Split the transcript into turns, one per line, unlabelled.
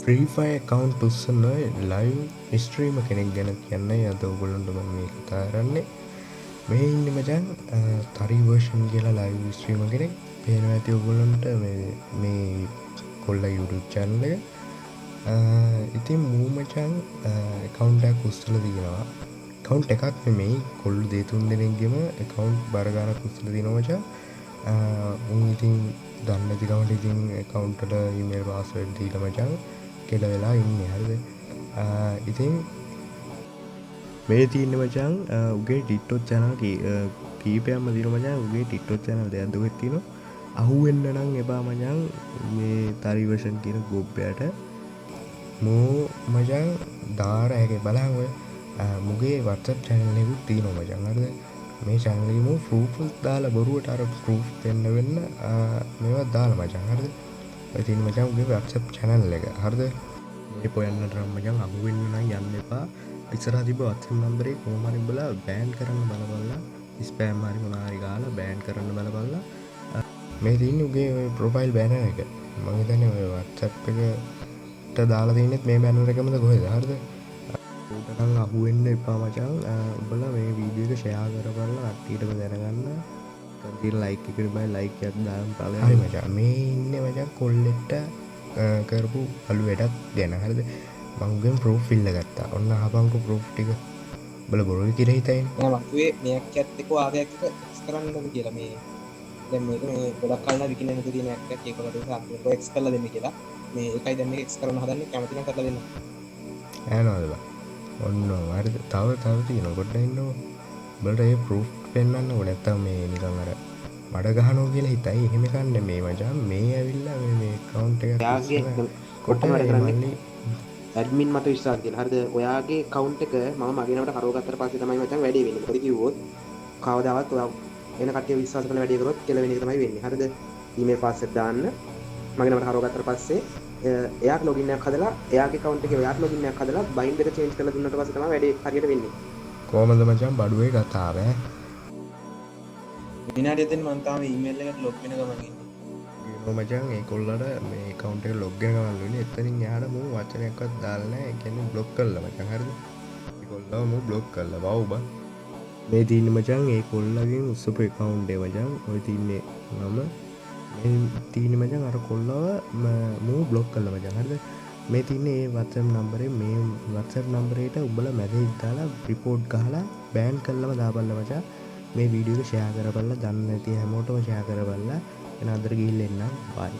Free ෆයි count උස්සන live stream කෙනෙක් ගැන කියන්නයි අද ඔයගොල්ලන්ට මම මේ කතා කරන්නේ. මේ ඉන්නේ මචං තරි වර්ෂන් කියලා ලයිව් ස්ට්‍රීම කෙනෙක්. පේනවා ඇති ඔයගොල්ලන්ට මේ කොල්ලා YouTube channel එක. ඉතින් මූ මචං account එකක් උස්සලා තියෙනවා. account එකක් නෙමෙයි කොල්ලු දෙතුන් දෙනෙක්ගෙම account බර ගානක් උස්සලා තියෙනවා මචං. උන් ඉතින් දන්නේ නැති කමට ඉතින් account වල email password දීලා මචං කෙල වෙලා ඉන්නේ හරිද. ඉතින් මේ තියන්න මචන් උගේ ටිට්ටොත් චැනල් කීපයක්ම දින මචන් උගේ ටිට්ටොත් චැනල් දෙයක් දුවෙත් තින අහුවෙන්න නම් එබා මචන් මේ තරිවර්ෂන් කියන ගොබ්බයට මූ මචන් දාර ඇක බලන් ඔය මුගේ වත්සප් චැනල්ලෙකුත් තියනො මචන් හරිද. මේ චැනලීම ෆරූපල් දාලා බොරුවට අර ප්‍රූ් පෙන්න්න වෙන්න මේවත් දාලා මචන් හරිද. ඉතින් මචන් උගේ වත්සප් චැනල් එක හරිද. මේ පොයන්නට රම්මජන් අමුවෙන්න නම් යන්න එපා. ඉස්සරහ තිබ්බ WhatsApp නම්බරේ කොහොම හරි උඹලා බෑන් කරන්න බලපල්ලා. ස්පෑම් හරි මොනවා හරි ගාලා බෑන් කරන්න බලපල්ලා. මේ තියෙන්නේ උගේ ඔය ප්‍රොෆයිල් බෑනර් එක. මම හිතන්නේ ඔය WhatsApp එකට දාලා තියෙනෙත් මේ බෑනර් එකමද කොහෙද හරිද. උඩ නම් අහුවෙන්න එපා මචං. උඹලා මේ වීඩියෝ එක ෂෙයා කරපල්ලා කට්ටියටම දැනගන්න. කන්තිර ලයික් එකට බයි ලයික් එකක් දාන්න ඵලයන්. හරි මචං. මේ ඉන්නේ මචං කොල්ලෙක්ට කරපු අලු වැඩක් ගැන හරිද. මංගෙන් ප්‍රෝ් ෆිල්ල ගත්තා. ඔන්න හපංකු ප්‍රෝ් ටික බල බොරුයි කියලා හිතයින්.
මංකුවේ මෙයක් ඇත්තක ආගයක් එක්ස් කරන්නද කියලා මේ දැන් මේක මේ ගොඩක් කල්ලා විකින්න නැති තියෙන එකක් ඒකවලට සම්පූර්ණ එක්ස් කරලා දෙන්න කියලා. මේ එකයි දැන් මේක එක්ස් කරන්න හදන්නේ කැමති නම් කරලා දෙන්න.
ඈනවද බා. ඔන්න හරිද. තව තියෙනවා පොඩ්ඩක් ඉන්නකෝ. උඹලට ඒ ප්‍රූෆ් පෙන්වන්න ඕනේ. නැත්තම් මේ නිකන් අර මඩ ගහනවා කියලා හිතයි. එහෙම කන්නේ මේ මචං. මේ ඇවිල්ලා මේ account එක
කොට වැඩ කරන්නේ ඇඩ්මින් මට විශ්වාස කියලා. හරිද? ඔයාගේ account එක මම මගේ නමට කරවගත්තට පස්සේ තමයි මචං වැඩේ වෙන්නේ. මොකද කිව්වොත් කවදාවත් ඔයා එන කට්ටිය විශ්වාස කරලා වැඩේ කරොත් කියලා වෙන එක තමයි වෙන්නේ. හරිද? email password දාන්න මගේ නමට කරවගත්තට පස්සේ එයාට login එකක් හදලා එයාගේ account එකේ ඔයාට login එකක් හදලා bind එක change කරලා දුන්නාට පස්සේ තමයි වැඩේ හරියට වෙන්නේ.
කොහමද මචං බඩුවේ කතාව ඈ?
විනාඩිය දෙන්න මම තාම email එකට log වෙන ගමන් ඉන්නේ.
මචන් ඒ කොල්ලට මේ account එක log වෙන ගමන් වෙන්නේ. එතනින් එහාට මූ වචනයක්වත් දාලා නැහැ. ඒ කියන්නේ block කළා මචං හරිද? ඒ කොල්ලව මූ block කළා. වව් බා. මේ තියෙන්නේ මචං ඒ කොල්ලගෙන් උස්සපු account එක මචං. ඔය තියන්නේ නම මේ තියෙන්නේ මචං අර කොල්ලව මූ block කළා මචං හරිද? මේ තියන්නේ ඒ WhatsApp නම්බරේ මේ WhatsApp නම්බරේට උඹලා මැසේජ් දාලා report ගහලා බෑන් කළාම දාපල්ලා මචං. මේ වීඩියෝ එක ෂෙයා කරපල්ලා. දන්නේ නැති හැමෝටම ෂෙයා කරපල්ලා. එන අතර ගිහිල්ලා එන්න. බයි.